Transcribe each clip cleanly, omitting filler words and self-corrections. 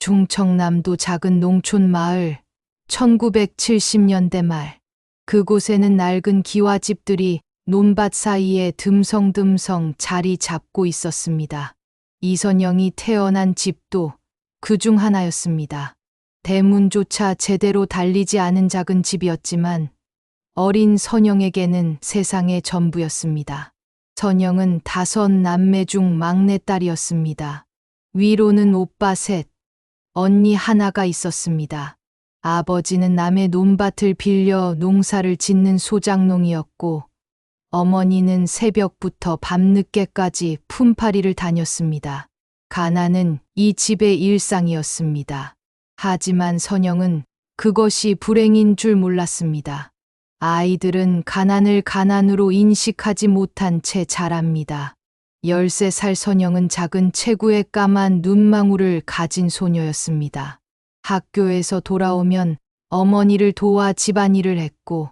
중청남도 작은 농촌 마을, 1970년대 말. 그곳에는 낡은 기와집들이 논밭 사이에 듬성듬성 자리 잡고 있었습니다. 이선영이 태어난 집도 그중 하나였습니다. 대문조차 제대로 달리지 않은 작은 집이었지만 어린 선영에게는 세상의 전부였습니다. 선영은 5 남매 중 막내딸이었습니다. 위로는 오빠 셋, 언니 하나가 있었습니다. 아버지는 남의 논밭을 빌려 농사를 짓는 소작농이었고 어머니는 새벽부터 밤늦게까지 품팔이를 다녔습니다. 가난은 이 집의 일상이었습니다. 하지만 선영은 그것이 불행인 줄 몰랐습니다. 아이들은 가난을 가난으로 인식하지 못한 채 자랍니다. 13살 선영은 작은 체구의 까만 눈망울을 가진 소녀였습니다. 학교에서 돌아오면 어머니를 도와 집안일을 했고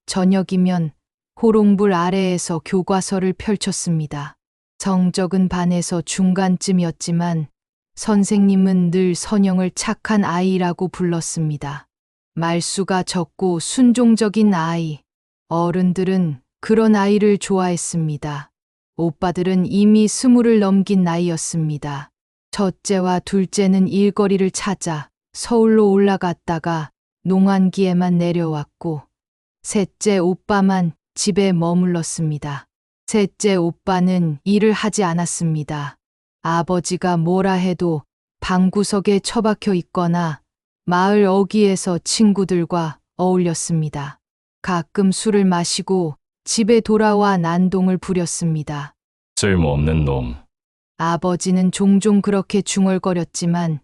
저녁이면 호롱불 아래에서 교과서를 펼쳤습니다. 성적은 반에서 중간쯤이었지만 선생님은 늘 선영을 착한 아이라고 불렀습니다. 말수가 적고 순종적인 아이. 어른들은 그런 아이를 좋아했습니다. 오빠들은 이미 20을 넘긴 나이였습니다. 첫째와 둘째는 일거리를 찾아 서울로 올라갔다가 농한기에만 내려왔고 셋째 오빠만 집에 머물렀습니다. 셋째 오빠는 일을 하지 않았습니다. 아버지가 뭐라 해도 방구석에 처박혀 있거나 마을 어귀에서 친구들과 어울렸습니다. 가끔 술을 마시고 집에 돌아와 난동을 부렸습니다. 쓸모없는 놈. 아버지는 종종 그렇게 중얼거렸지만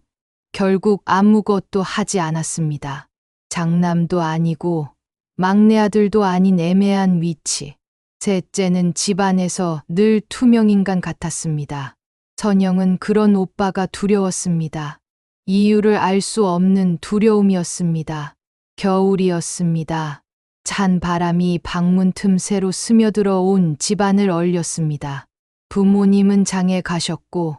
결국 아무것도 하지 않았습니다. 장남도 아니고 막내 아들도 아닌 애매한 위치. 셋째는 집안에서 늘 투명인간 같았습니다. 선영은 그런 오빠가 두려웠습니다. 이유를 알 수 없는 두려움이었습니다. 겨울이었습니다. 찬 바람이 방문 틈새로 스며들어 온 집안을 얼렸습니다. 부모님은 장에 가셨고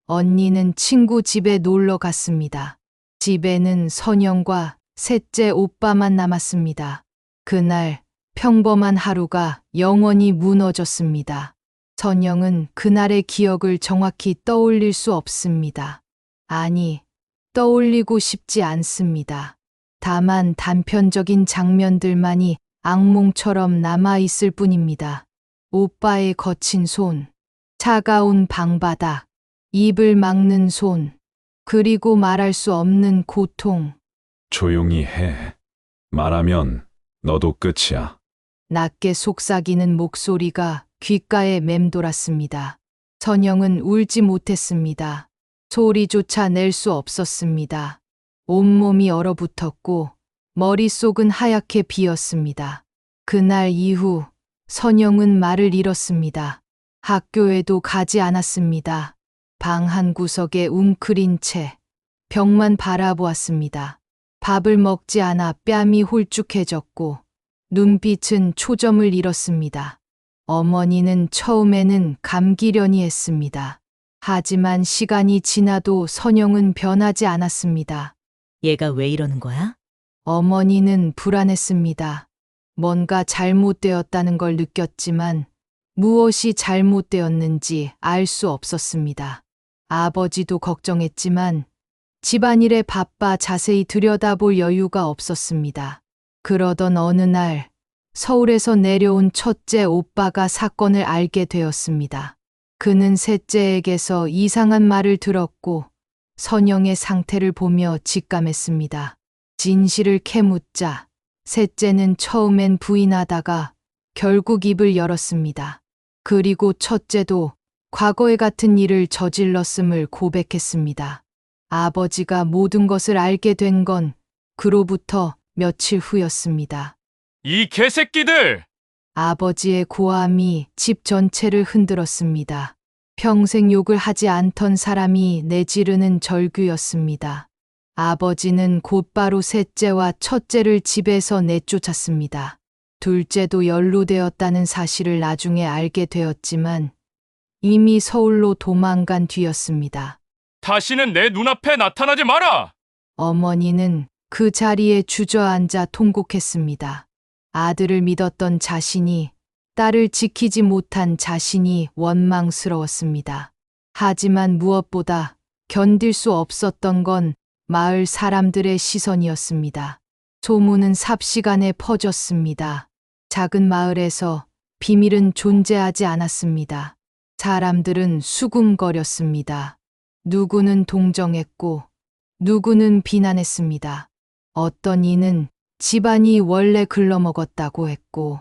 언니는 친구 집에 놀러 갔습니다. 집에는 선영과 셋째 오빠만 남았습니다. 그날 평범한 하루가 영원히 무너졌습니다. 선영은 그날의 기억을 정확히 떠올릴 수 없습니다. 아니, 떠올리고 싶지 않습니다. 다만 단편적인 장면들만이 악몽처럼 남아있을 뿐입니다. 오빠의 거친 손, 차가운 방바닥, 입을 막는 손, 그리고 말할 수 없는 고통. 조용히 해. 말하면 너도 끝이야. 낮게 속삭이는 목소리가 귓가에 맴돌았습니다. 선영은 울지 못했습니다. 소리조차 낼 수 없었습니다. 온몸이 얼어붙었고 머릿속은 하얗게 비었습니다. 그날 이후 선영은 말을 잃었습니다. 학교에도 가지 않았습니다. 방 한 구석에 웅크린 채 벽만 바라보았습니다. 밥을 먹지 않아 뺨이 홀쭉해졌고 눈빛은 초점을 잃었습니다. 어머니는 처음에는 감기려니 했습니다. 하지만 시간이 지나도 선영은 변하지 않았습니다. 얘가 왜 이러는 거야? 어머니는 불안했습니다. 뭔가 잘못되었다는 걸 느꼈지만 무엇이 잘못되었는지 알 수 없었습니다. 아버지도 걱정했지만 집안일에 바빠 자세히 들여다볼 여유가 없었습니다. 그러던 어느 날 서울에서 내려온 첫째 오빠가 사건을 알게 되었습니다. 그는 셋째에게서 이상한 말을 들었고 선영의 상태를 보며 직감했습니다. 진실을 캐묻자 셋째는 처음엔 부인하다가 결국 입을 열었습니다. 그리고 첫째도 과거에 같은 일을 저질렀음을 고백했습니다. 아버지가 모든 것을 알게 된 건 그로부터 며칠 후였습니다. 이 개새끼들! 아버지의 고함이 집 전체를 흔들었습니다. 평생 욕을 하지 않던 사람이 내지르는 절규였습니다. 아버지는 곧바로 셋째와 첫째를 집에서 내쫓았습니다. 둘째도 연루되었다는 사실을 나중에 알게 되었지만 이미 서울로 도망간 뒤였습니다. 다시는 내 눈앞에 나타나지 마라! 어머니는 그 자리에 주저앉아 통곡했습니다. 아들을 믿었던 자신이, 딸을 지키지 못한 자신이 원망스러웠습니다. 하지만 무엇보다 견딜 수 없었던 건 마을 사람들의 시선이었습니다. 소문은 삽시간에 퍼졌습니다. 작은 마을에서 비밀은 존재하지 않았습니다. 사람들은 수군거렸습니다. 누구는 동정했고, 누구는 비난했습니다. 어떤 이는 집안이 원래 글러먹었다고 했고,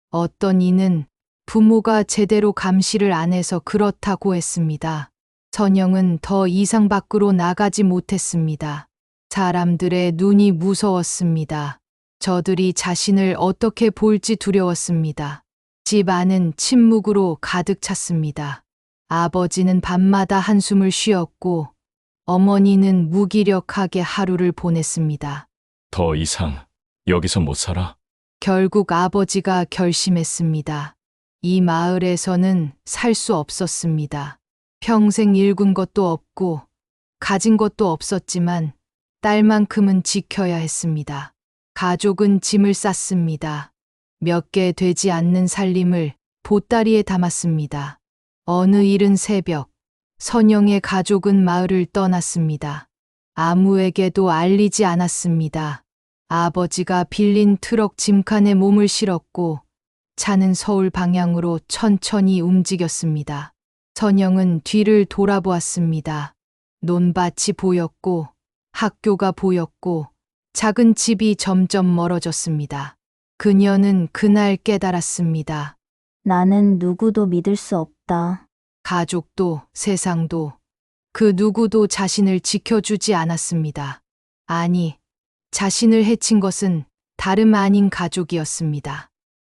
어떤 이는 부모가 제대로 감시를 안 해서 그렇다고 했습니다. 선영은 더 이상 밖으로 나가지 못했습니다. 사람들의 눈이 무서웠습니다. 저들이 자신을 어떻게 볼지 두려웠습니다. 집 안은 침묵으로 가득 찼습니다. 아버지는 밤마다 한숨을 쉬었고, 어머니는 무기력하게 하루를 보냈습니다. 더 이상 여기서 못 살아. 결국 아버지가 결심했습니다. 이 마을에서는 살 수 없었습니다. 평생 일군 것도 없고, 가진 것도 없었지만, 딸만큼은 지켜야 했습니다. 가족은 짐을 쌌습니다. 몇 개 되지 않는 살림을 보따리에 담았습니다. 어느 이른 새벽, 선영의 가족은 마을을 떠났습니다. 아무에게도 알리지 않았습니다. 아버지가 빌린 트럭 짐칸에 몸을 실었고 차는 서울 방향으로 천천히 움직였습니다. 선영은 뒤를 돌아보았습니다. 논밭이 보였고 학교가 보였고 작은 집이 점점 멀어졌습니다. 그녀는 그날 깨달았습니다. 나는 누구도 믿을 수 없다. 가족도 세상도 그 누구도 자신을 지켜주지 않았습니다. 아니, 자신을 해친 것은 다름 아닌 가족이었습니다.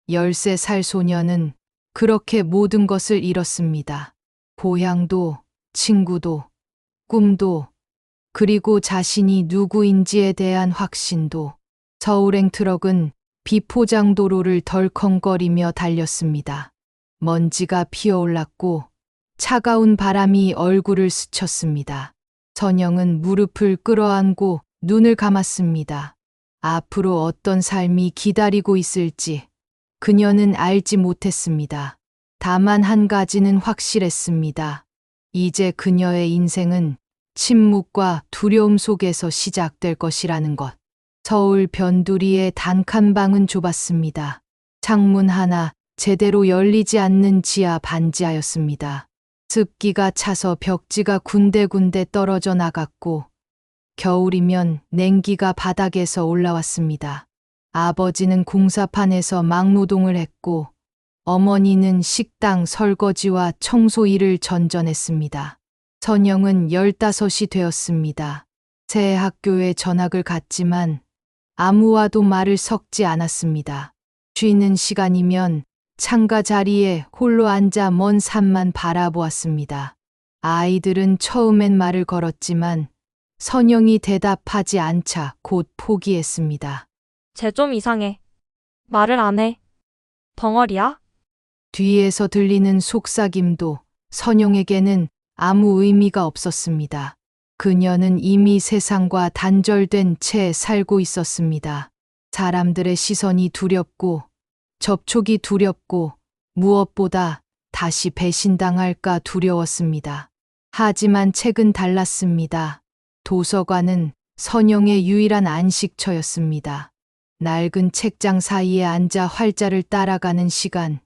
13살 소녀는 그렇게 모든 것을 잃었습니다. 고향도, 친구도, 꿈도, 그리고 자신이 누구인지에 대한 확신도. 서울행 트럭은 비포장 도로를 덜컹거리며 달렸습니다. 먼지가 피어올랐고 차가운 바람이 얼굴을 스쳤습니다. 선영은 무릎을 끌어안고 눈을 감았습니다. 앞으로 어떤 삶이 기다리고 있을지 그녀는 알지 못했습니다. 다만 한 가지는 확실했습니다. 이제 그녀의 인생은 침묵과 두려움 속에서 시작될 것이라는 것. 서울 변두리의 단칸방은 좁았습니다. 창문 하나 제대로 열리지 않는 지하 반지하였습니다. 습기가 차서 벽지가 군데군데 떨어져 나갔고 겨울이면 냉기가 바닥에서 올라왔습니다. 아버지는 공사판에서 막노동을 했고 어머니는 식당 설거지와 청소 일을 전전했습니다. 선영은 15이 되었습니다. 새 학교에 전학을 갔지만 아무와도 말을 섞지 않았습니다. 쉬는 시간이면 창가 자리에 홀로 앉아 먼 산만 바라보았습니다. 아이들은 처음엔 말을 걸었지만 선영이 대답하지 않자 곧 포기했습니다. 쟤 좀 이상해. 말을 안 해. 덩어리야? 뒤에서 들리는 속삭임도 선영에게는 아무 의미가 없었습니다. 그녀는 이미 세상과 단절된 채 살고 있었습니다. 사람들의 시선이 두렵고 접촉이 두렵고 무엇보다 다시 배신당할까 두려웠습니다. 하지만 책은 달랐습니다. 도서관은 선영의 유일한 안식처였습니다. 낡은 책장 사이에 앉아 활자를 따라가는 시간,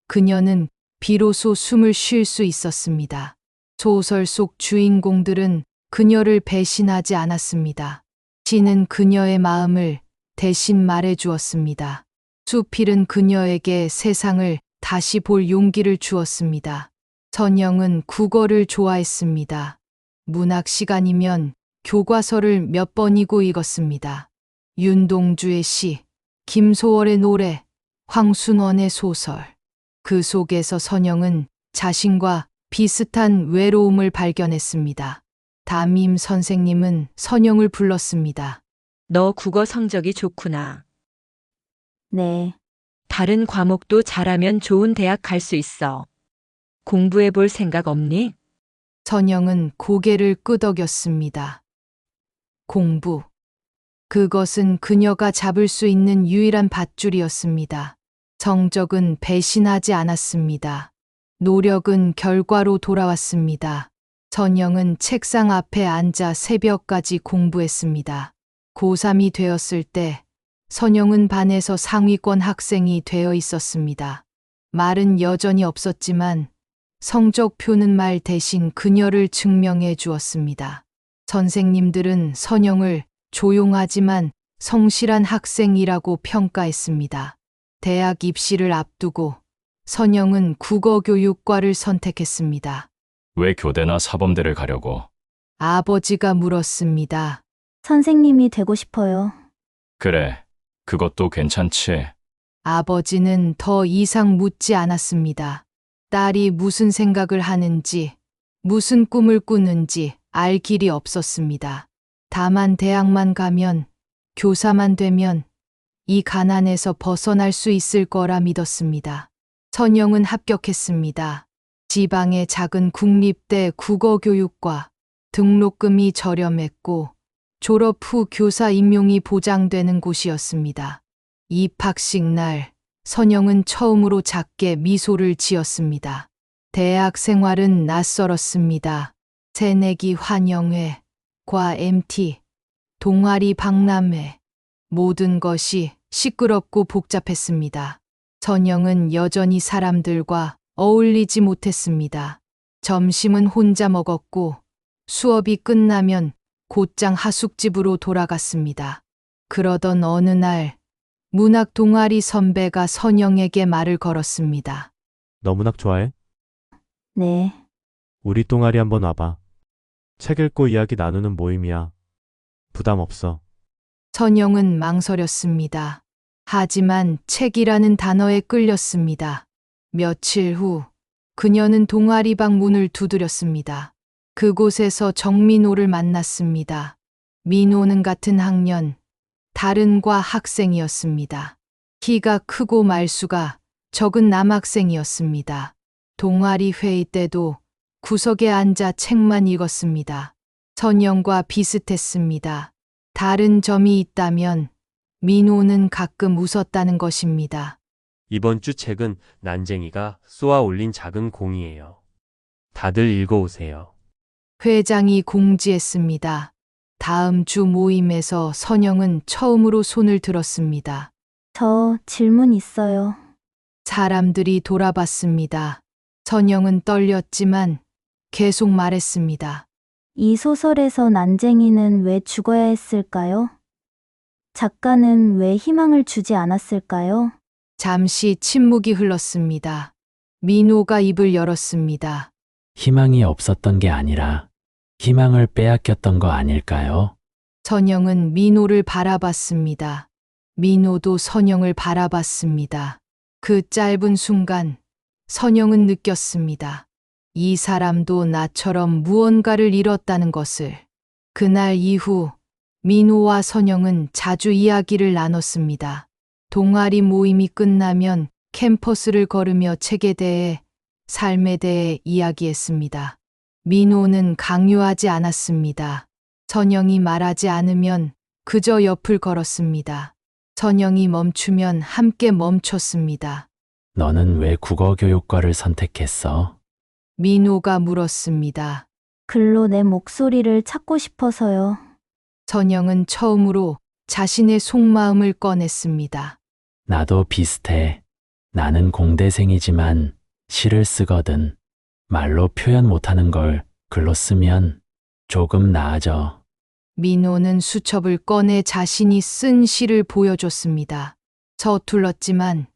그녀는 비로소 숨을 쉴 수 있었습니다. 소설 속 주인공들은 그녀를 배신하지 않았습니다. 시는 그녀의 마음을 대신 말해 주었습니다. 수필은 그녀에게 세상을 다시 볼 용기를 주었습니다. 선영은 국어를 좋아했습니다. 문학 시간이면 교과서를 몇 번이고 읽었습니다. 윤동주의 시, 김소월의 노래, 황순원의 소설. 그 속에서 선영은 자신과 비슷한 외로움을 발견했습니다. 담임 선생님은 선영을 불렀습니다. 너 국어 성적이 좋구나. 네, 다른 과목도 잘하면 좋은 대학 갈 수 있어. 공부해 볼 생각 없니? 선영은 고개를 끄덕였습니다. 공부. 그것은 그녀가 잡을 수 있는 유일한 밧줄이었습니다. 성적은 배신하지 않았습니다. 노력은 결과로 돌아왔습니다. 선영은 책상 앞에 앉아 새벽까지 공부했습니다. 고3이 되었을 때 선영은 반에서 상위권 학생이 되어 있었습니다. 말은 여전히 없었지만 성적표는 말 대신 그녀를 증명해 주었습니다. 선생님들은 선영을 조용하지만 성실한 학생이라고 평가했습니다. 대학 입시를 앞두고 선영은 국어교육과를 선택했습니다. 왜 교대나 사범대를 가려고? 아버지가 물었습니다. 선생님이 되고 싶어요. 그래, 그것도 괜찮지. 아버지는 더 이상 묻지 않았습니다. 딸이 무슨 생각을 하는지, 무슨 꿈을 꾸는지 알 길이 없었습니다. 다만 대학만 가면, 교사만 되면 이 가난에서 벗어날 수 있을 거라 믿었습니다. 선영은 합격했습니다. 지방의 작은 국립대 국어교육과 등록금이 저렴했고 졸업 후 교사 임용이 보장되는 곳이었습니다. 입학식 날 선영은 처음으로 작게 미소를 지었습니다. 대학 생활은 낯설었습니다. 새내기 환영회, 과 MT, 동아리 박람회, 모든 것이 시끄럽고 복잡했습니다. 선영은 여전히 사람들과 어울리지 못했습니다. 점심은 혼자 먹었고 수업이 끝나면 곧장 하숙집으로 돌아갔습니다. 그러던 어느 날 문학 동아리 선배가 선영에게 말을 걸었습니다. 너 문학 좋아해? 네. 우리 동아리 한번 와봐. 책 읽고 이야기 나누는 모임이야. 부담 없어. 선영은 망설였습니다. 하지만 책이라는 단어에 끌렸습니다. 며칠 후 그녀는 동아리방 문을 두드렸습니다. 그곳에서 정민호를 만났습니다. 민호는 같은 학년, 다른 과 학생이었습니다. 키가 크고 말수가 적은 남학생이었습니다. 동아리 회의 때도 구석에 앉아 책만 읽었습니다. 선영과 비슷했습니다. 다른 점이 있다면 민호는 가끔 웃었다는 것입니다. 이번 주 책은 난쟁이가 쏘아 올린 작은 공이에요. 다들 읽어오세요. 회장이 공지했습니다. 다음 주 모임에서 선영은 처음으로 손을 들었습니다. 저 질문 있어요. 사람들이 돌아봤습니다. 선영은 떨렸지만 계속 말했습니다. 이 소설에서 난쟁이는 왜 죽어야 했을까요? 작가는 왜 희망을 주지 않았을까요? 잠시 침묵이 흘렀습니다. 민호가 입을 열었습니다. 희망이 없었던 게 아니라 희망을 빼앗겼던 거 아닐까요? 선영은 민호를 바라봤습니다. 민호도 선영을 바라봤습니다. 그 짧은 순간 선영은 느꼈습니다. 이 사람도 나처럼 무언가를 잃었다는 것을. 그날 이후 민호와 선영은 자주 이야기를 나눴습니다. 동아리 모임이 끝나면 캠퍼스를 걸으며 책에 대해, 삶에 대해 이야기했습니다. 민호는 강요하지 않았습니다. 선영이 말하지 않으면 그저 옆을 걸었습니다. 선영이 멈추면 함께 멈췄습니다. 너는 왜 국어교육과를 선택했어? 민호가 물었습니다. 글로 내 목소리를 찾고 싶어서요. 선영은 처음으로 자신의 속마음을 꺼냈습니다. 나도 비슷해. 나는 공대생이지만 시를 쓰거든. 말로 표현 못하는 걸 글로 쓰면 조금 나아져. 민호는 수첩을 꺼내 자신이 쓴 시를 보여줬습니다. 서툴렀지만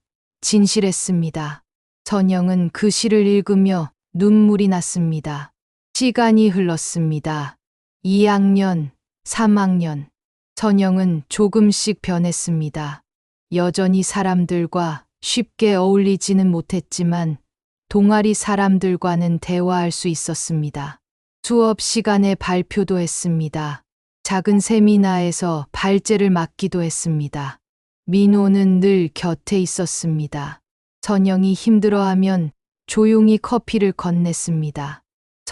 진실했습니다. 선영은 그 시를 읽으며 눈물이 났습니다. 시간이 흘렀습니다. 2학년, 3학년. 선영은 조금씩 변했습니다. 여전히 사람들과 쉽게 어울리지는 못했지만 동아리 사람들과는 대화할 수 있었습니다. 수업 시간에 발표도 했습니다. 작은 세미나에서 발제를 맡기도 했습니다. 민호는 늘 곁에 있었습니다. 선영이 힘들어하면 조용히 커피를 건넸습니다.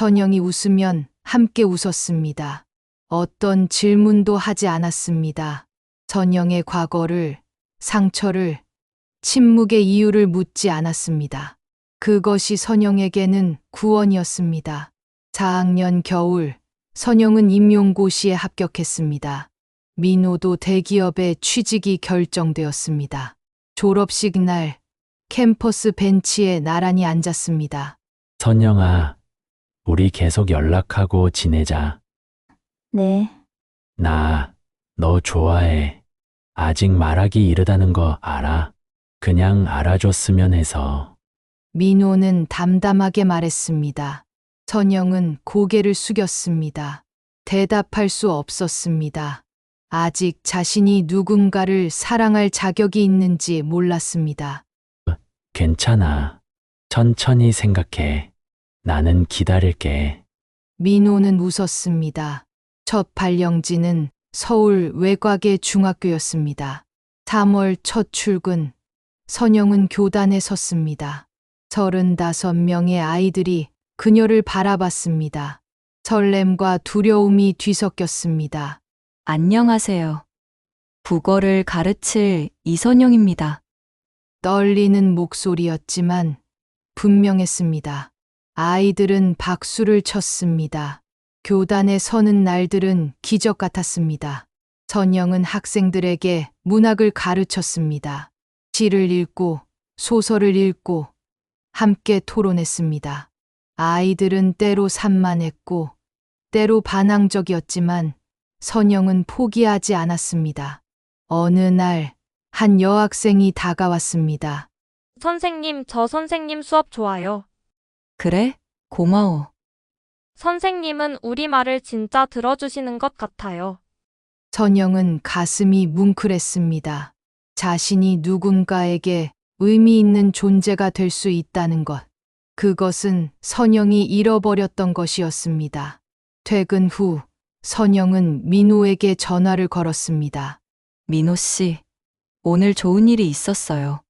선영이 웃으면 함께 웃었습니다. 어떤 질문도 하지 않았습니다. 선영의 과거를, 상처를, 침묵의 이유를 묻지 않았습니다. 그것이 선영에게는 구원이었습니다. 4학년 겨울, 선영은 임용고시에 합격했습니다. 민호도 대기업에 취직이 결정되었습니다. 졸업식 날, 캠퍼스 벤치에 나란히 앉았습니다. 선영아, 우리 계속 연락하고 지내자. 네. 나, 너 좋아해. 아직 말하기 이르다는 거 알아. 그냥 알아줬으면 해서. 민호는 담담하게 말했습니다. 선영은 고개를 숙였습니다. 대답할 수 없었습니다. 아직 자신이 누군가를 사랑할 자격이 있는지 몰랐습니다. 괜찮아. 천천히 생각해. 나는 기다릴게. 민호는 웃었습니다. 첫 발령지는 서울 외곽의 중학교였습니다. 3월 첫 출근, 선영은 교단에 섰습니다. 35명의 아이들이 그녀를 바라봤습니다. 설렘과 두려움이 뒤섞였습니다. 안녕하세요. 국어를 가르칠 이선영입니다. 떨리는 목소리였지만 분명했습니다. 아이들은 박수를 쳤습니다. 교단에 서는 날들은 기적 같았습니다. 선영은 학생들에게 문학을 가르쳤습니다. 시를 읽고 소설을 읽고 함께 토론했습니다. 아이들은 때로 산만했고 때로 반항적이었지만 선영은 포기하지 않았습니다. 어느 날 한 여학생이 다가왔습니다. 선생님, 저 선생님 수업 좋아요. 그래? 고마워. 선생님은 우리 말을 진짜 들어주시는 것 같아요. 선영은 가슴이 뭉클했습니다. 자신이 누군가에게 의미 있는 존재가 될 수 있다는 것. 그것은 선영이 잃어버렸던 것이었습니다. 퇴근 후 선영은 민호에게 전화를 걸었습니다. 민호 씨, 오늘 좋은 일이 있었어요.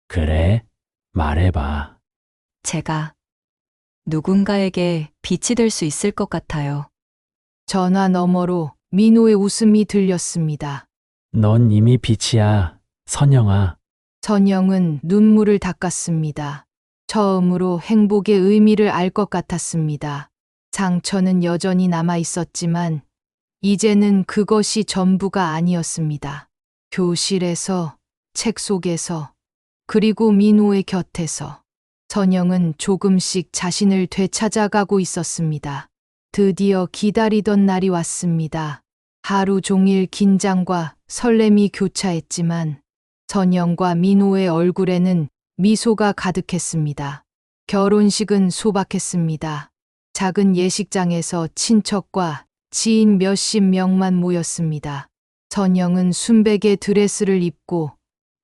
그래? 말해봐. 제가 누군가에게 빛이 될 수 있을 것 같아요. 전화 너머로 민호의 웃음이 들렸습니다. 넌 이미 빛이야, 선영아. 선영은 눈물을 닦았습니다. 처음으로 행복의 의미를 알 것 같았습니다. 상처는 여전히 남아 있었지만 이제는 그것이 전부가 아니었습니다. 교실에서, 책 속에서, 그리고 민호의 곁에서 선영은 조금씩 자신을 되찾아가고 있었습니다. 드디어 기다리던 날이 왔습니다. 하루 종일 긴장과 설렘이 교차했지만 선영과 민호의 얼굴에는 미소가 가득했습니다. 결혼식은 소박했습니다. 작은 예식장에서 친척과 지인 몇십 명만 모였습니다. 선영은 순백의 드레스를 입고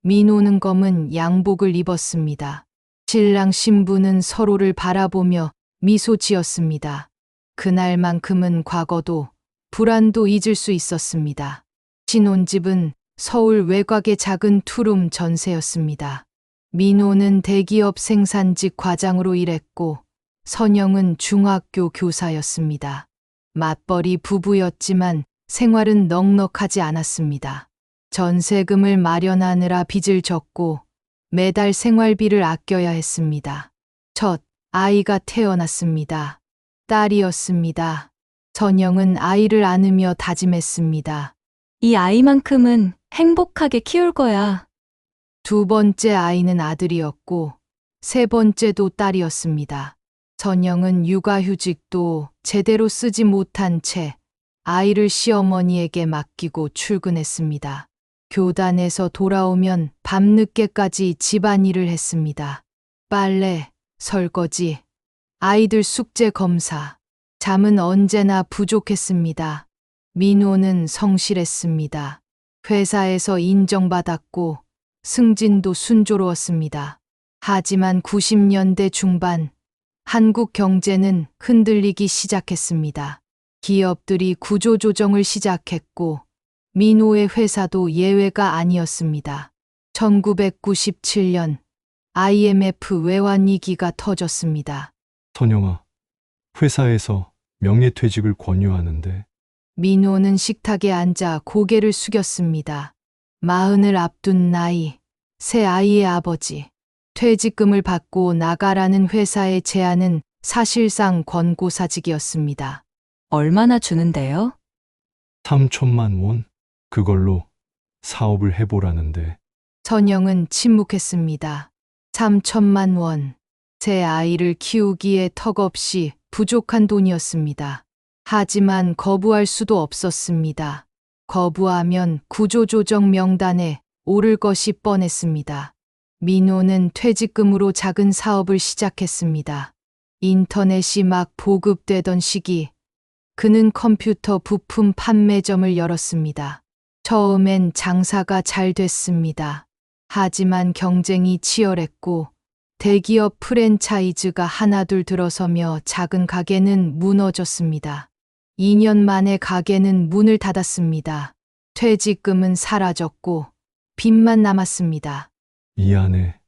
민호는 검은 양복을 입었습니다. 신랑 신부는 서로를 바라보며 미소 지었습니다. 그날만큼은 과거도 불안도 잊을 수 있었습니다. 신혼집은 서울 외곽의 작은 투룸 전세였습니다. 민호는 대기업 생산직 과장으로 일했고 선영은 중학교 교사였습니다. 맞벌이 부부였지만 생활은 넉넉하지 않았습니다. 전세금을 마련하느라 빚을 졌고 매달 생활비를 아껴야 했습니다. 첫 아이가 태어났습니다. 딸이었습니다. 선영은 아이를 안으며 다짐했습니다. 이 아이만큼은 행복하게 키울 거야. 두 번째 아이는 아들이었고 세 번째도 딸이었습니다. 선영은 육아휴직도 제대로 쓰지 못한 채 아이를 시어머니에게 맡기고 출근했습니다. 교단에서 돌아오면 밤늦게까지 집안일을 했습니다. 빨래, 설거지, 아이들 숙제 검사, 잠은 언제나 부족했습니다. 민호는 성실했습니다. 회사에서 인정받았고 승진도 순조로웠습니다. 하지만 90년대 중반 한국 경제는 흔들리기 시작했습니다. 기업들이 구조조정을 시작했고 민호의 회사도 예외가 아니었습니다. 1997년 IMF 외환위기가 터졌습니다. 선영아, 회사에서 명예퇴직을 권유하는데 민호는 식탁에 앉아 고개를 숙였습니다. 40을 앞둔 나이, 새 아이의 아버지. 퇴직금을 받고 나가라는 회사의 제안은 사실상 권고사직이었습니다. 얼마나 주는데요? 3천만 원? 그걸로 사업을 해보라는데 선영은 침묵했습니다. 3천만 원. 제 아이를 키우기에 턱없이 부족한 돈이었습니다. 하지만 거부할 수도 없었습니다. 거부하면 구조조정 명단에 오를 것이 뻔했습니다. 민호는 퇴직금으로 작은 사업을 시작했습니다. 인터넷이 막 보급되던 시기, 그는 컴퓨터 부품 판매점을 열었습니다. 처음엔 장사가 잘 됐습니다. 하지만 경쟁이 치열했고 대기업 프랜차이즈가 하나둘 들어서며 작은 가게는 무너졌습니다. 2년 만에 가게는 문을 닫았습니다. 퇴직금은 사라졌고 빚만 남았습니다. 미안해.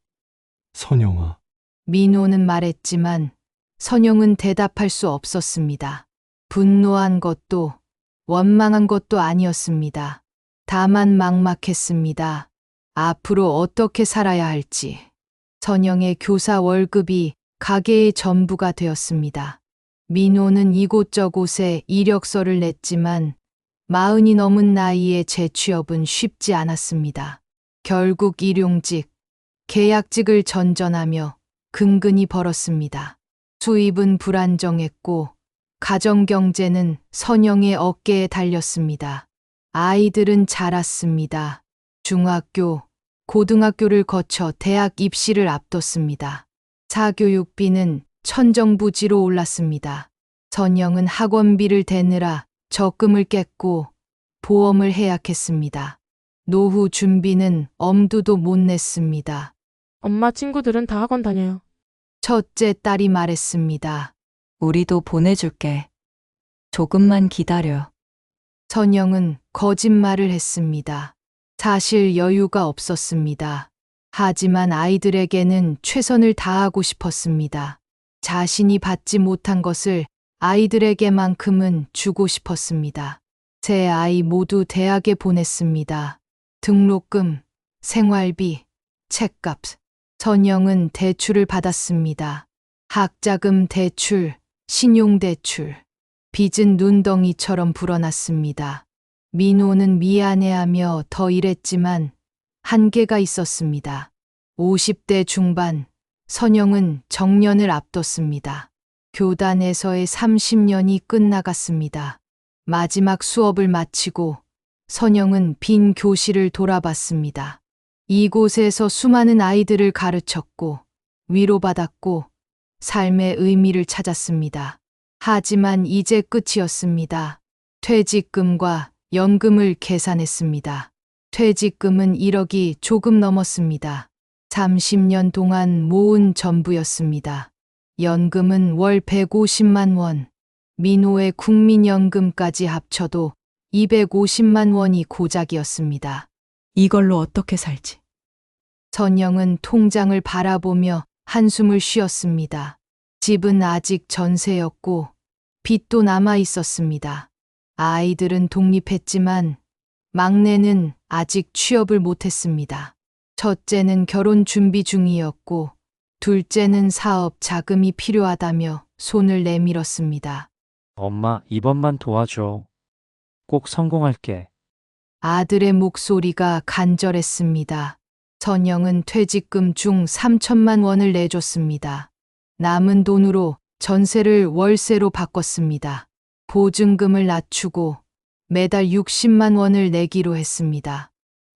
선영아. 민호는 말했지만 선영은 대답할 수 없었습니다. 분노한 것도 원망한 것도 아니었습니다. 다만 막막했습니다. 앞으로 어떻게 살아야 할지. 선영의 교사 월급이 가게의 전부가 되었습니다. 민호는 이곳저곳에 이력서를 냈지만 40이 넘은 나이에 재취업은 쉽지 않았습니다. 결국 일용직, 계약직을 전전하며 근근히 벌었습니다. 수입은 불안정했고 가정 경제는 선영의 어깨에 달렸습니다. 아이들은 자랐습니다. 중학교, 고등학교를 거쳐 대학 입시를 앞뒀습니다. 사교육비는 천정부지로 올랐습니다. 선영은 학원비를 대느라 적금을 깼고 보험을 해약했습니다. 노후 준비는 엄두도 못 냈습니다. 엄마 친구들은 다 학원 다녀요. 첫째 딸이 말했습니다. 우리도 보내줄게. 조금만 기다려. 선영은 거짓말을 했습니다. 사실 여유가 없었습니다. 하지만 아이들에게는 최선을 다하고 싶었습니다. 자신이 받지 못한 것을 아이들에게만큼은 주고 싶었습니다. 세 아이 모두 대학에 보냈습니다. 등록금, 생활비, 책값. 선영은 대출을 받았습니다. 학자금 대출, 신용대출. 빚은 눈덩이처럼 불어났습니다. 민호는 미안해하며 더 일했지만 한계가 있었습니다. 50대 중반, 선영은 정년을 앞뒀습니다. 교단에서의 30년이 끝나갔습니다. 마지막 수업을 마치고 선영은 빈 교실을 돌아봤습니다. 이곳에서 수많은 아이들을 가르쳤고 위로받았고 삶의 의미를 찾았습니다. 하지만 이제 끝이었습니다. 퇴직금과 연금을 계산했습니다. 퇴직금은 1억이 조금 넘었습니다. 30년 동안 모은 전부였습니다. 연금은 월 150만 원, 민호의 국민연금까지 합쳐도 250만 원이 고작이었습니다. 이걸로 어떻게 살지? 선영은 통장을 바라보며 한숨을 쉬었습니다. 집은 아직 전세였고 빚도 남아 있었습니다. 아이들은 독립했지만 막내는 아직 취업을 못했습니다. 첫째는 결혼 준비 중이었고 둘째는 사업 자금이 필요하다며 손을 내밀었습니다. 엄마, 이번만 도와줘. 꼭 성공할게. 아들의 목소리가 간절했습니다. 선영은 퇴직금 중 3천만 원을 내줬습니다. 남은 돈으로 전세를 월세로 바꿨습니다. 보증금을 낮추고 매달 60만 원을 내기로 했습니다.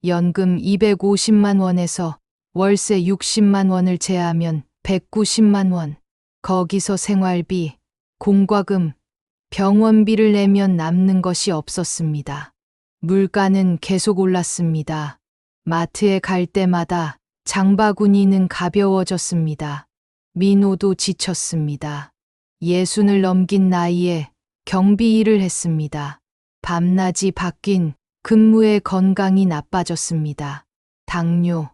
연금 250만 원에서 월세 60만 원을 제하면 190만 원. 거기서 생활비, 공과금, 병원비를 내면 남는 것이 없었습니다. 물가는 계속 올랐습니다. 마트에 갈 때마다 장바구니는 가벼워졌습니다. 민호도 지쳤습니다. 60을 넘긴 나이에 경비 일을 했습니다. 밤낮이 바뀐 근무의 건강이 나빠졌습니다. 당뇨,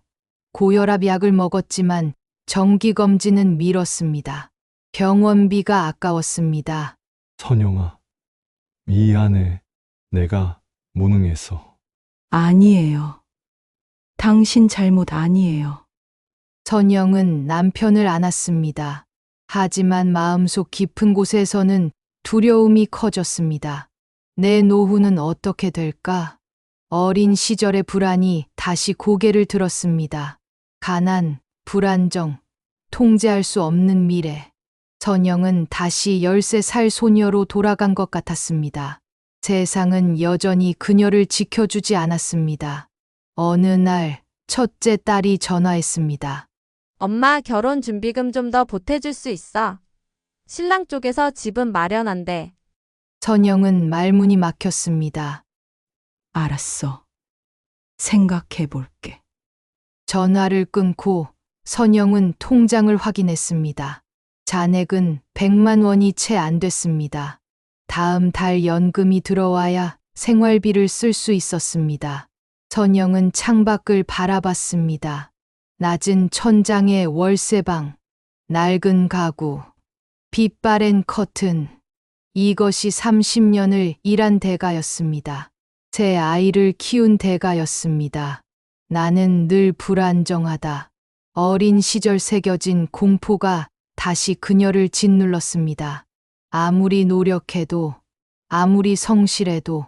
고혈압 약을 먹었지만 정기검진은 미뤘습니다. 병원비가 아까웠습니다. 선영아, 미안해. 내가 무능해서. 아니에요. 당신 잘못 아니에요. 선영은 남편을 안았습니다. 하지만 마음속 깊은 곳에서는 두려움이 커졌습니다. 내 노후는 어떻게 될까? 어린 시절의 불안이 다시 고개를 들었습니다. 가난, 불안정, 통제할 수 없는 미래. 선영은 다시 13살 소녀로 돌아간 것 같았습니다. 세상은 여전히 그녀를 지켜주지 않았습니다. 어느 날 첫째 딸이 전화했습니다. 엄마 결혼 준비금 좀 더 보태줄 수 있어. 신랑 쪽에서 집은 마련한대. 선영은 말문이 막혔습니다. 알았어. 생각해 볼게. 전화를 끊고 선영은 통장을 확인했습니다. 잔액은 100만 원이 채 안 됐습니다. 다음 달 연금이 들어와야 생활비를 쓸 수 있었습니다. 선영은 창밖을 바라봤습니다. 낮은 천장의 월세방, 낡은 가구, 빛바랜 커튼. 이것이 30년을 일한 대가였습니다. 제 아이를 키운 대가였습니다. 나는 늘 불안정하다. 어린 시절 새겨진 공포가 다시 그녀를 짓눌렀습니다. 아무리 노력해도, 아무리 성실해도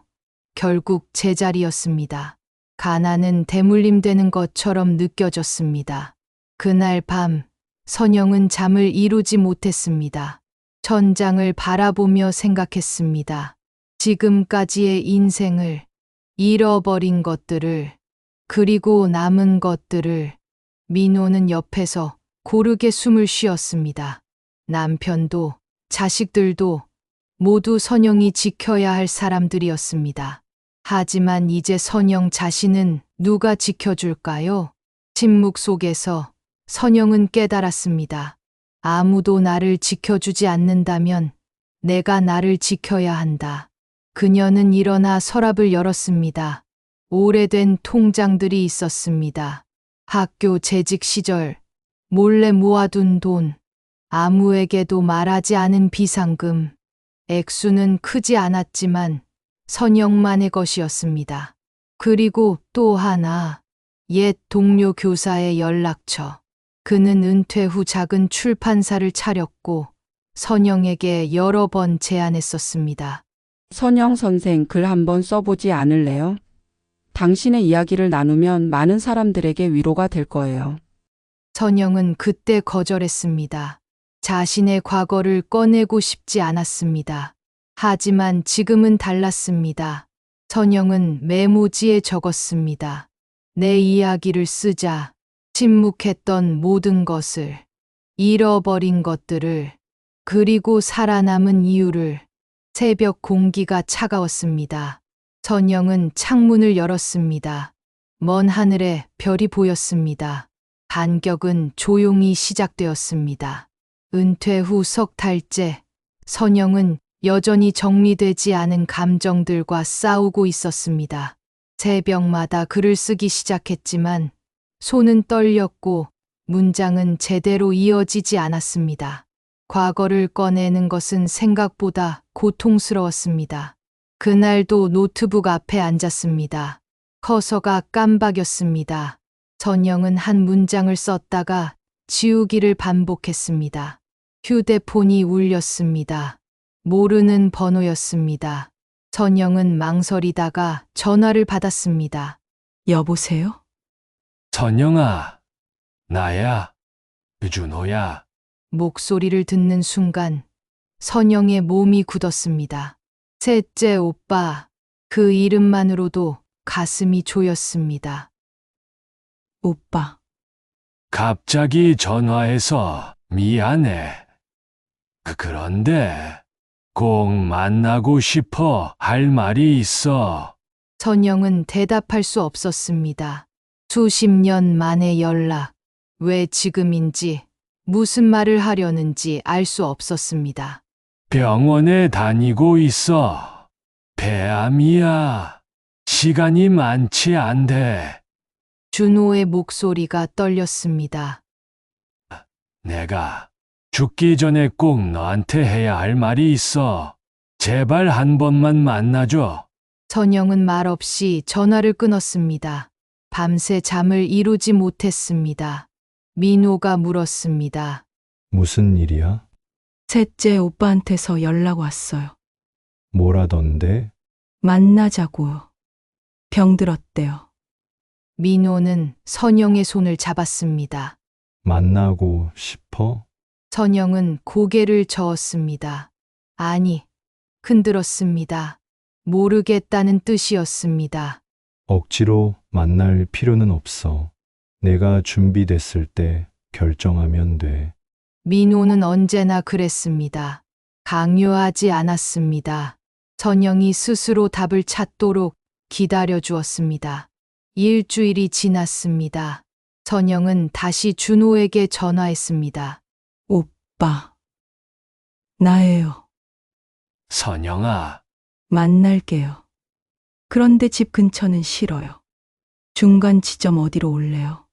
결국 제자리였습니다. 가난은 대물림되는 것처럼 느껴졌습니다. 그날 밤, 선영은 잠을 이루지 못했습니다. 천장을 바라보며 생각했습니다. 지금까지의 인생을, 잃어버린 것들을, 그리고 남은 것들을. 민호는 옆에서 고르게 숨을 쉬었습니다. 남편도, 자식들도 모두 선영이 지켜야 할 사람들이었습니다. 하지만 이제 선영 자신은 누가 지켜줄까요? 침묵 속에서 선영은 깨달았습니다. 아무도 나를 지켜주지 않는다면 내가 나를 지켜야 한다. 그녀는 일어나 서랍을 열었습니다. 오래된 통장들이 있었습니다. 학교 재직 시절 몰래 모아둔 돈, 아무에게도 말하지 않은 비상금. 액수는 크지 않았지만 선영만의 것이었습니다. 그리고 또 하나, 옛 동료 교사의 연락처. 그는 은퇴 후 작은 출판사를 차렸고 선영에게 여러 번 제안했었습니다. 선영 선생 글 한번 써보지 않을래요? 당신의 이야기를 나누면 많은 사람들에게 위로가 될 거예요. 선영은 그때 거절했습니다. 자신의 과거를 꺼내고 싶지 않았습니다. 하지만 지금은 달랐습니다. 선영은 메모지에 적었습니다. 내 이야기를 쓰자. 침묵했던 모든 것을, 잃어버린 것들을, 그리고 살아남은 이유를. 새벽 공기가 차가웠습니다. 선영은 창문을 열었습니다. 먼 하늘에 별이 보였습니다. 반격은 조용히 시작되었습니다. 은퇴 후 석 달째, 선영은 여전히 정리되지 않은 감정들과 싸우고 있었습니다. 새벽마다 글을 쓰기 시작했지만 손은 떨렸고 문장은 제대로 이어지지 않았습니다. 과거를 꺼내는 것은 생각보다 고통스러웠습니다. 그날도 노트북 앞에 앉았습니다. 커서가 깜박였습니다. 선영은 한 문장을 썼다가 지우기를 반복했습니다. 휴대폰이 울렸습니다. 모르는 번호였습니다. 선영은 망설이다가 전화를 받았습니다. 여보세요? 선영아, 나야, 유준호야. 목소리를 듣는 순간 선영의 몸이 굳었습니다. 셋째 오빠, 그 이름만으로도 가슴이 조였습니다. 오빠. 갑자기 전화해서 미안해. 그런데 꼭 만나고 싶어 할 말이 있어. 선영은 대답할 수 없었습니다. 수십 년 만의 연락. 왜 지금인지, 무슨 말을 하려는지 알 수 없었습니다. 병원에 다니고 있어. 폐암이야. 시간이 많지 않대. 준호의 목소리가 떨렸습니다. 내가 죽기 전에 꼭 너한테 해야 할 말이 있어. 제발 한 번만 만나줘. 선영은 말없이 전화를 끊었습니다. 밤새 잠을 이루지 못했습니다. 민호가 물었습니다. 무슨 일이야? 셋째 오빠한테서 연락 왔어요. 뭐라던데? 만나자고요. 병들었대요. 민호는 선영의 손을 잡았습니다. 만나고 싶어? 선영은 고개를 저었습니다. 아니, 흔들었습니다. 모르겠다는 뜻이었습니다. 억지로 만날 필요는 없어. 내가 준비됐을 때 결정하면 돼. 민호는 언제나 그랬습니다. 강요하지 않았습니다. 선영이 스스로 답을 찾도록 기다려 주었습니다. 일주일이 지났습니다. 선영은 다시 준호에게 전화했습니다. 오빠. 나예요. 선영아, 만날게요. 그런데 집 근처는 싫어요. 중간 지점 어디로 올래요?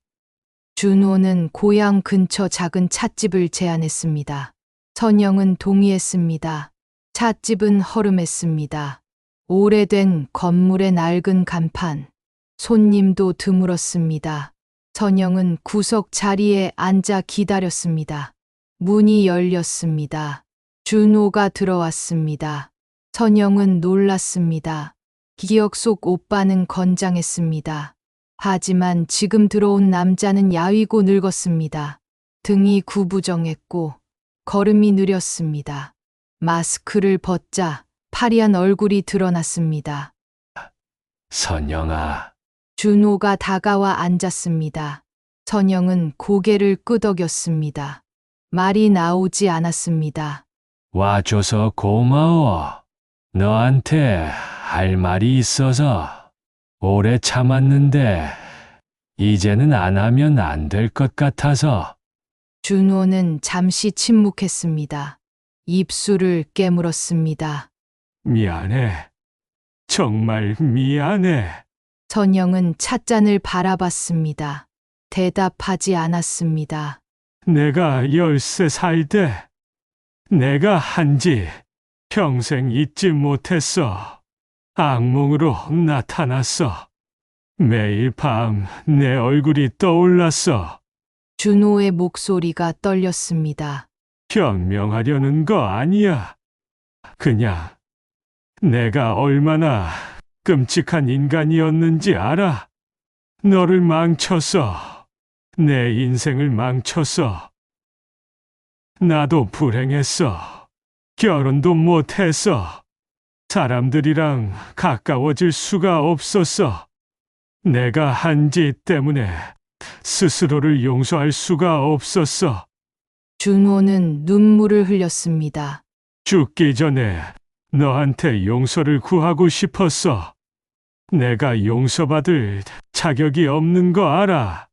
준호는 고향 근처 작은 찻집을 제안했습니다. 선영은 동의했습니다. 찻집은 허름했습니다. 오래된 건물의 낡은 간판, 손님도 드물었습니다. 선영은 구석 자리에 앉아 기다렸습니다. 문이 열렸습니다. 준호가 들어왔습니다. 선영은 놀랐습니다. 기억 속 오빠는 건장했습니다. 하지만 지금 들어온 남자는 야위고 늙었습니다. 등이 구부정했고 걸음이 느렸습니다. 마스크를 벗자 파리한 얼굴이 드러났습니다. 선영아. 준호가 다가와 앉았습니다. 선영은 고개를 끄덕였습니다. 말이 나오지 않았습니다. 와줘서 고마워. 너한테 할 말이 있어서 오래 참았는데 이제는 안 하면 안 될 것 같아서. 준호는 잠시 침묵했습니다. 입술을 깨물었습니다. 미안해. 정말 미안해. 선영은 찻잔을 바라봤습니다. 대답하지 않았습니다. 내가 13살 때 내가 한지 평생 잊지 못했어. 악몽으로 나타났어. 매일 밤 내 얼굴이 떠올랐어. 준호의 목소리가 떨렸습니다. 변명하려는 거 아니야. 그냥 내가 얼마나 끔찍한 인간이었는지 알아. 너를 망쳤어. 내 인생을 망쳤어. 나도 불행했어. 결혼도 못했어. 사람들이랑 가까워질 수가 없었어. 내가 한 짓 때문에 스스로를 용서할 수가 없었어. 준호는 눈물을 흘렸습니다. 죽기 전에 너한테 용서를 구하고 싶었어. 내가 용서받을 자격이 없는 거 알아.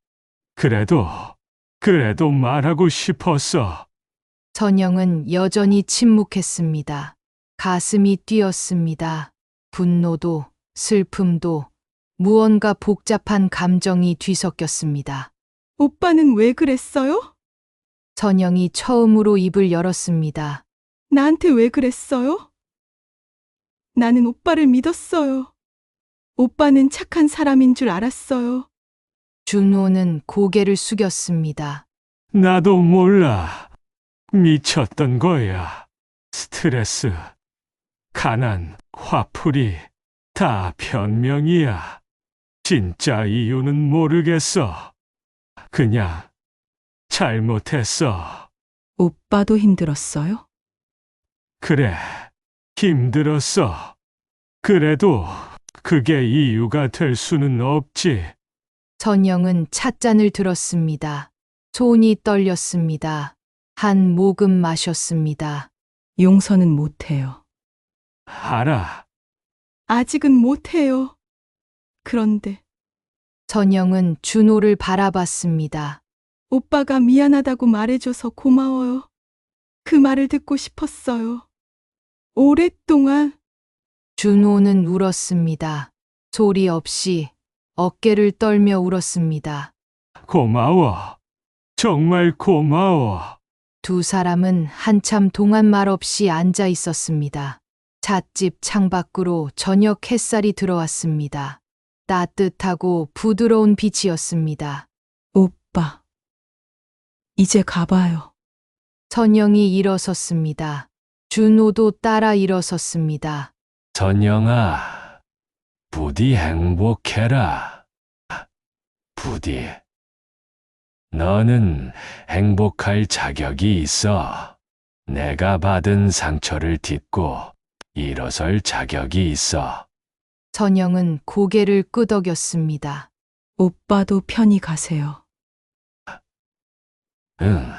그래도 말하고 싶었어. 선영은 여전히 침묵했습니다. 가슴이 뛰었습니다. 분노도, 슬픔도, 무언가 복잡한 감정이 뒤섞였습니다. 오빠는 왜 그랬어요? 선영이 처음으로 입을 열었습니다. 나한테 왜 그랬어요? 나는 오빠를 믿었어요. 오빠는 착한 사람인 줄 알았어요. 준호는 고개를 숙였습니다. 나도 몰라. 미쳤던 거야. 스트레스, 가난, 화풀이 다 변명이야. 진짜 이유는 모르겠어. 그냥 잘못했어. 오빠도 힘들었어요? 그래, 힘들었어. 그래도 그게 이유가 될 수는 없지. 선영은 찻잔을 들었습니다. 손이 떨렸습니다. 한 모금 마셨습니다. 용서는 못해요. 알아. 아직은 못해요. 그런데 선영은 준호를 바라봤습니다. 오빠가 미안하다고 말해줘서 고마워요. 그 말을 듣고 싶었어요. 오랫동안. 준호는 울었습니다. 소리 없이 어깨를 떨며 울었습니다. 고마워. 정말 고마워. 두 사람은 한참 동안 말없이 앉아 있었습니다. 찻집 창밖으로 저녁 햇살이 들어왔습니다. 따뜻하고 부드러운 빛이었습니다. 오빠, 이제 가봐요. 선영이 일어섰습니다. 준호도 따라 일어섰습니다. 선영아, 부디 행복해라. 부디. 너는 행복할 자격이 있어. 내가 받은 상처를 딛고 일어설 자격이 있어. 선영은 고개를 끄덕였습니다. 오빠도 편히 가세요. 응,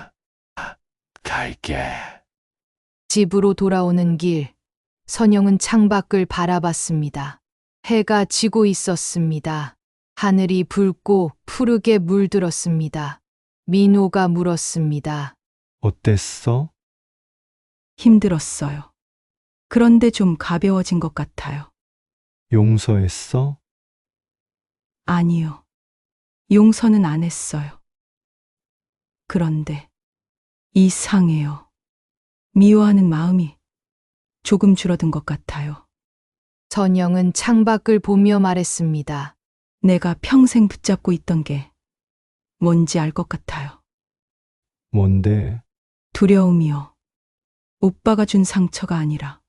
갈게. 집으로 돌아오는 길, 선영은 창밖을 바라봤습니다. 해가 지고 있었습니다. 하늘이 붉고 푸르게 물들었습니다. 민호가 물었습니다. 어땠어? 힘들었어요. 그런데 좀 가벼워진 것 같아요. 용서했어? 아니요. 용서는 안 했어요. 그런데 이상해요. 미워하는 마음이 조금 줄어든 것 같아요. 선영은 창밖을 보며 말했습니다. 내가 평생 붙잡고 있던 게 뭔지 알 것 같아요. 뭔데? 두려움이요. 오빠가 준 상처가 아니라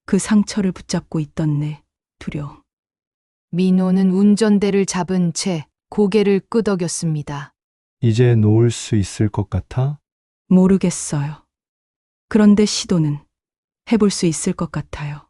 그 상처를 붙잡고 있던 내 두려움. 민호는 운전대를 잡은 채 고개를 끄덕였습니다. 이제 놓을 수 있을 것 같아? 모르겠어요. 그런데 시도는 해볼 수 있을 것 같아요.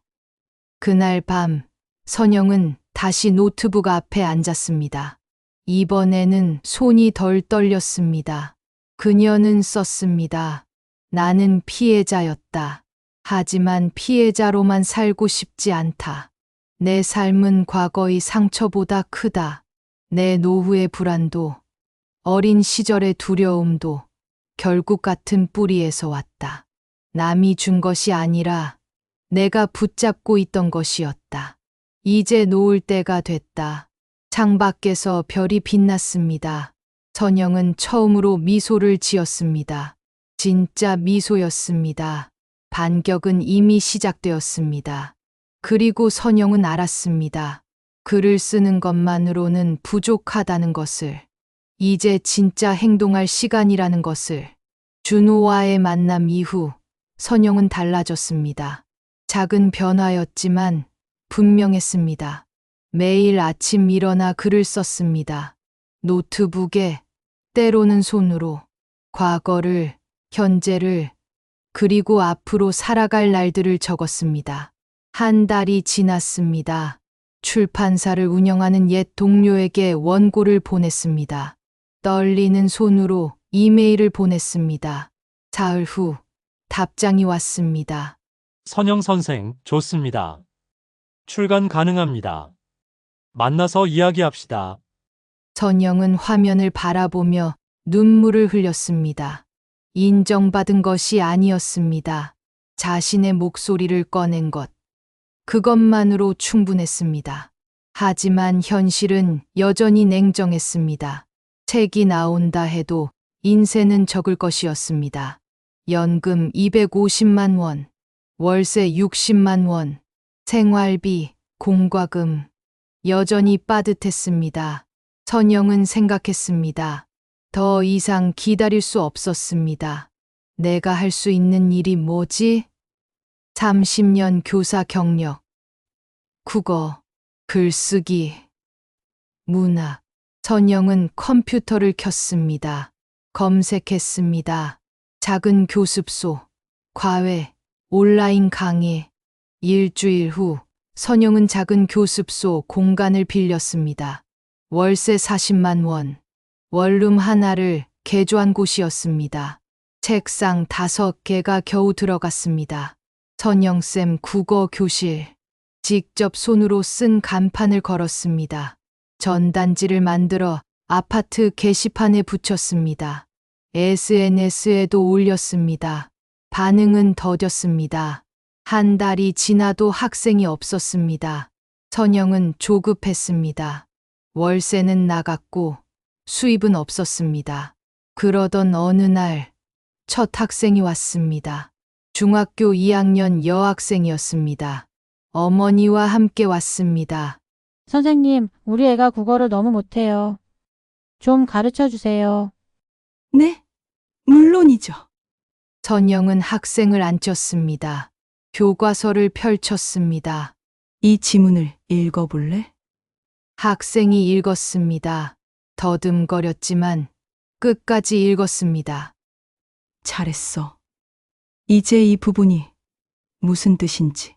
그날 밤, 선영은 다시 노트북 앞에 앉았습니다. 이번에는 손이 덜 떨렸습니다. 그녀는 썼습니다. 나는 피해자였다. 하지만 피해자로만 살고 싶지 않다. 내 삶은 과거의 상처보다 크다. 내 노후의 불안도, 어린 시절의 두려움도 결국 같은 뿌리에서 왔다. 남이 준 것이 아니라 내가 붙잡고 있던 것이었다. 이제 놓을 때가 됐다. 창밖에서 별이 빛났습니다. 선영은 처음으로 미소를 지었습니다. 진짜 미소였습니다. 반격은 이미 시작되었습니다. 그리고 선영은 알았습니다. 글을 쓰는 것만으로는 부족하다는 것을. 이제 진짜 행동할 시간이라는 것을. 준호와의 만남 이후 선영은 달라졌습니다. 작은 변화였지만 분명했습니다. 매일 아침 일어나 글을 썼습니다. 노트북에, 때로는 손으로, 과거를, 현재를, 그리고 앞으로 살아갈 날들을 적었습니다. 한 달이 지났습니다. 출판사를 운영하는 옛 동료에게 원고를 보냈습니다. 떨리는 손으로 이메일을 보냈습니다. 사흘 후 답장이 왔습니다. 선영 선생, 좋습니다. 출간 가능합니다. 만나서 이야기합시다. 선영은 화면을 바라보며 눈물을 흘렸습니다. 인정받은 것이 아니었습니다. 자신의 목소리를 꺼낸 것. 그것만으로 충분했습니다. 하지만 현실은 여전히 냉정했습니다. 책이 나온다 해도 인세는 적을 것이었습니다. 연금 250만 원, 월세 60만 원, 생활비, 공과금. 여전히 빠듯했습니다. 선영은 생각했습니다. 더 이상 기다릴 수 없었습니다. 내가 할 수 있는 일이 뭐지? 30년 교사 경력, 국어, 글쓰기, 문학. 선영은 컴퓨터를 켰습니다. 검색했습니다. 작은 교습소, 과외, 온라인 강의. 일주일 후 선영은 작은 교습소 공간을 빌렸습니다. 월세 40만 원, 원룸 하나를 개조한 곳이었습니다. 책상 5개가 겨우 들어갔습니다. 선영쌤 국어 교실. 직접 손으로 쓴 간판을 걸었습니다. 전단지를 만들어 아파트 게시판에 붙였습니다. SNS에도 올렸습니다. 반응은 더뎠습니다. 한 달이 지나도 학생이 없었습니다. 선영은 조급했습니다. 월세는 나갔고 수입은 없었습니다. 그러던 어느 날 첫 학생이 왔습니다. 중학교 2학년 여학생이었습니다. 어머니와 함께 왔습니다. 선생님, 우리 애가 국어를 너무 못해요. 좀 가르쳐 주세요. 네, 물론이죠. 선영은 학생을 앉혔습니다. 교과서를 펼쳤습니다. 이 지문을 읽어볼래? 학생이 읽었습니다. 더듬거렸지만 끝까지 읽었습니다. 잘했어. 이제 이 부분이 무슨 뜻인지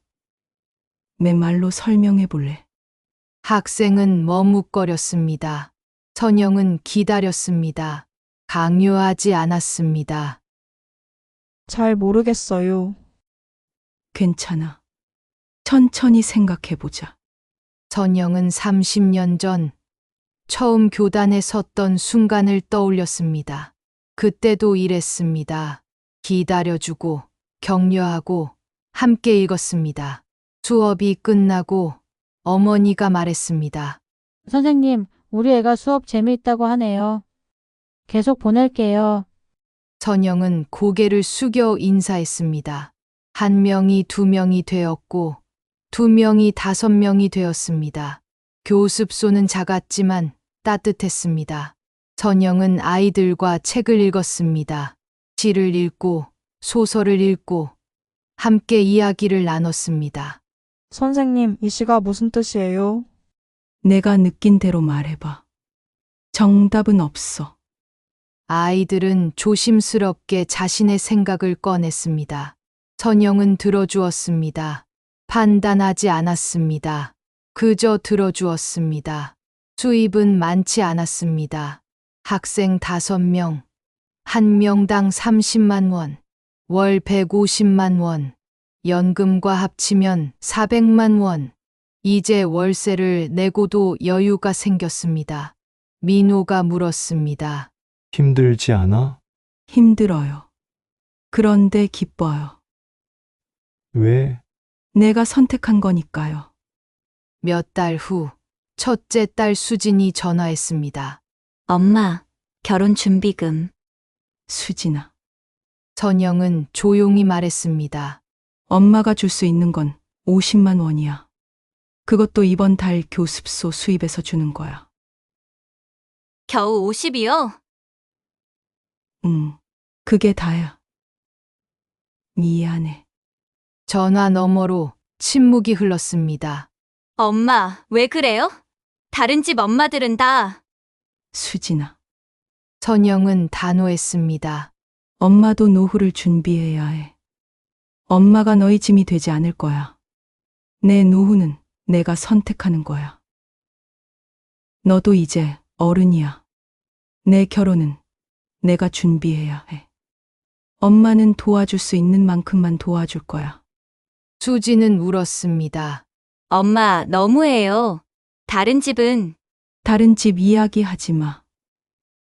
맨말로 설명해 볼래? 학생은 머뭇거렸습니다. 선영은 기다렸습니다. 강요하지 않았습니다. 잘 모르겠어요. 괜찮아. 천천히 생각해 보자. 선영은 30년 전 처음 교단에 섰던 순간을 떠올렸습니다. 그때도 이랬습니다. 기다려주고 격려하고 함께 읽었습니다. 수업이 끝나고 어머니가 말했습니다. 선생님, 우리 애가 수업 재미있다고 하네요. 계속 보낼게요. 선영은 고개를 숙여 인사했습니다. 1명이 2명이 되었고 2명이 5명이 되었습니다. 교습소는 작았지만 따뜻했습니다. 선영은 아이들과 책을 읽었습니다. 시를 읽고 소설을 읽고 함께 이야기를 나눴습니다. 선생님, 이 시가 무슨 뜻이에요? 내가 느낀 대로 말해봐. 정답은 없어. 아이들은 조심스럽게 자신의 생각을 꺼냈습니다. 선영은 들어주었습니다. 판단하지 않았습니다. 그저 들어주었습니다. 수입은 많지 않았습니다. 학생 5명, 1명당 30만 원, 월 150만 원, 연금과 합치면 400만 원. 이제 월세를 내고도 여유가 생겼습니다. 민호가 물었습니다. 힘들지 않아? 힘들어요. 그런데 기뻐요. 왜? 내가 선택한 거니까요. 몇 달 후, 첫째 딸 수진이 전화했습니다. 엄마, 결혼 준비금. 수진아. 선영은 조용히 말했습니다. 엄마가 줄 수 있는 건 50만 원이야. 그것도 이번 달 교습소 수입에서 주는 거야. 겨우 50이요? 그게 다야. 미안해. 전화 너머로 침묵이 흘렀습니다. 엄마, 왜 그래요? 다른 집 엄마들은 다. 수진아. 선영은 단호했습니다. 엄마도 노후를 준비해야 해. 엄마가 너희 짐이 되지 않을 거야. 내 노후는 내가 선택하는 거야. 너도 이제 어른이야. 내 결혼은 내가 준비해야 해. 엄마는 도와줄 수 있는 만큼만 도와줄 거야. 수지는 울었습니다. 엄마, 너무해요. 다른 집은. 다른 집 이야기 하지 마.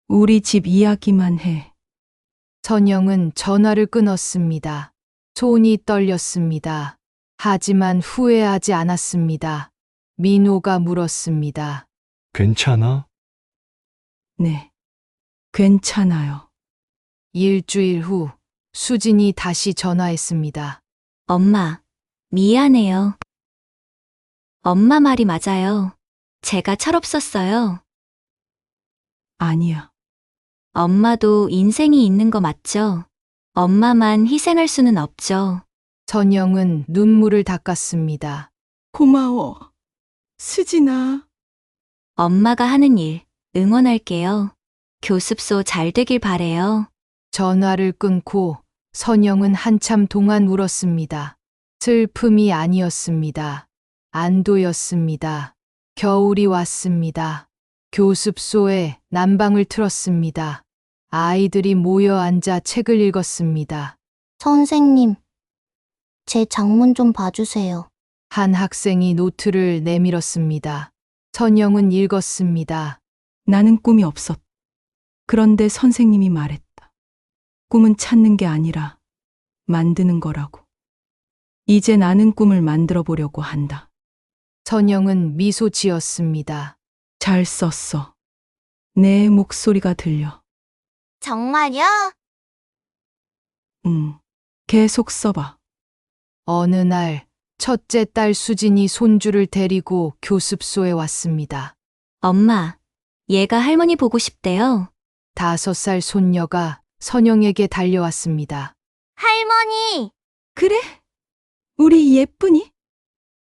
우리 집 이야기만 해. 선영은 전화를 끊었습니다. 손이 떨렸습니다. 하지만 후회하지 않았습니다. 민호가 물었습니다. 괜찮아? 네. 괜찮아요. 일주일 후 수진이 다시 전화했습니다. 엄마, 미안해요. 엄마 말이 맞아요. 제가 철없었어요. 아니야. 엄마도 인생이 있는 거 맞죠? 엄마만 희생할 수는 없죠. 선영은 눈물을 닦았습니다. 고마워. 수진아. 엄마가 하는 일 응원할게요. 교습소 잘 되길 바래요. 전화를 끊고 선영은 한참 동안 울었습니다. 슬픔이 아니었습니다. 안도였습니다. 겨울이 왔습니다. 교습소에 난방을 틀었습니다. 아이들이 모여 앉아 책을 읽었습니다. 선생님, 제 장문 좀 봐주세요. 한 학생이 노트를 내밀었습니다. 선영은 읽었습니다. 나는 꿈이 없었다. 그런데 선생님이 말했다. 꿈은 찾는 게 아니라 만드는 거라고. 이제 나는 꿈을 만들어 보려고 한다. 선영은 미소 지었습니다. 잘 썼어. 내 목소리가 들려. 정말요? 계속 써봐. 어느 날 첫째 딸 수진이 손주를 데리고 교습소에 왔습니다. 엄마, 얘가 할머니 보고 싶대요. 5살 손녀가 선영에게 달려왔습니다. 할머니! 그래? 우리 예쁜이?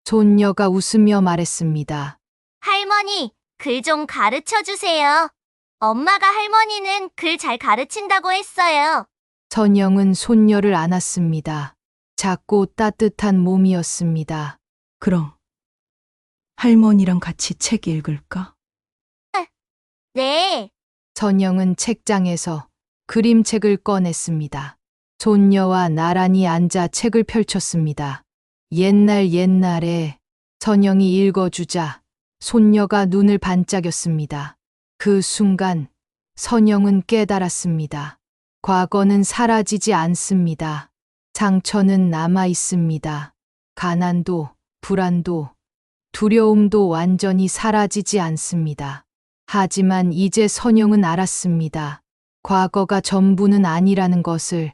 손녀가 웃으며 말했습니다. 할머니, 글 좀 가르쳐 주세요. 엄마가 할머니는 글 잘 가르친다고 했어요. 선영은 손녀를 안았습니다. 작고 따뜻한 몸이었습니다. 그럼 할머니랑 같이 책 읽을까? 네. 선영은 책장에서 그림책을 꺼냈습니다. 손녀와 나란히 앉아 책을 펼쳤습니다. 옛날에 선영이 읽어주자 손녀가 눈을 반짝였습니다. 그 순간 선영은 깨달았습니다. 과거는 사라지지 않습니다. 상처는 남아 있습니다. 가난도, 불안도, 두려움도 완전히 사라지지 않습니다. 하지만 이제 선영은 알았습니다. 과거가 전부는 아니라는 것을,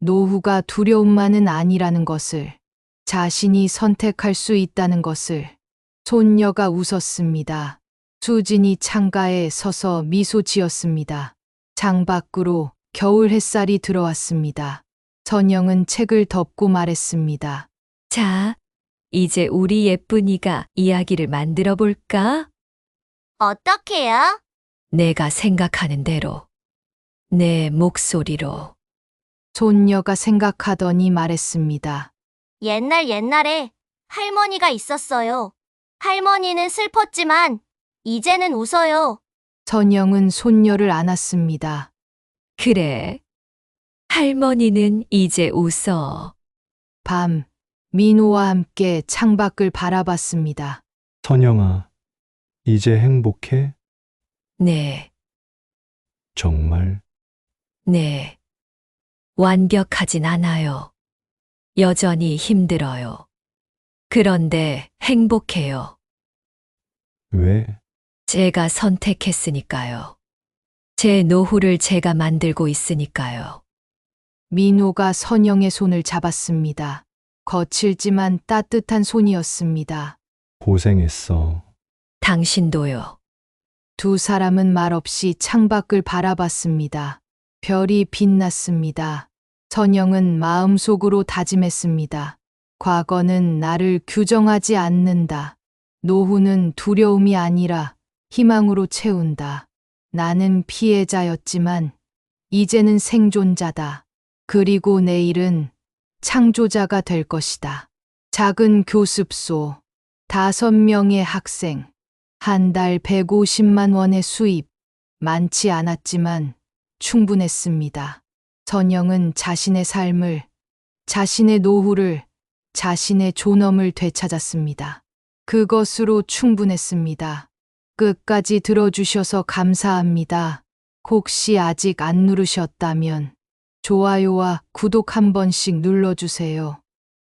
노후가 두려움만은 아니라는 것을, 자신이 선택할 수 있다는 것을. 손녀가 웃었습니다. 수진이 창가에 서서 미소 지었습니다. 창밖으로 겨울 햇살이 들어왔습니다. 선영은 책을 덮고 말했습니다. 자, 이제 우리 예쁜이가 이야기를 만들어 볼까? 어떻게요? 내가 생각하는 대로, 내 목소리로. 손녀가 생각하더니 말했습니다. 옛날에 할머니가 있었어요. 할머니는 슬펐지만 이제는 웃어요. 선영은 손녀를 안았습니다. 그래. 할머니는 이제 웃어. 밤, 민호와 함께 창밖을 바라봤습니다. 선영아, 이제 행복해? 네, 정말? 네. 완벽하진 않아요. 여전히 힘들어요. 그런데 행복해요. 왜? 제가 선택했으니까요. 제 노후를 제가 만들고 있으니까요. 민호가 선영의 손을 잡았습니다. 거칠지만 따뜻한 손이었습니다. 고생했어. 당신도요. 두 사람은 말없이 창밖을 바라봤습니다. 별이 빛났습니다. 선영은 마음속으로 다짐했습니다. 과거는 나를 규정하지 않는다. 노후는 두려움이 아니라 희망으로 채운다. 나는 피해자였지만 이제는 생존자다. 그리고 내일은 창조자가 될 것이다. 작은 교습소, 5명의 학생, 한 달 150만 원의 수입, 많지 않았지만 충분했습니다. 선영은 자신의 삶을, 자신의 노후를, 자신의 존엄을 되찾았습니다. 그것으로 충분했습니다. 끝까지 들어주셔서 감사합니다. 혹시 아직 안 누르셨다면 좋아요와 구독 한 번씩 눌러주세요.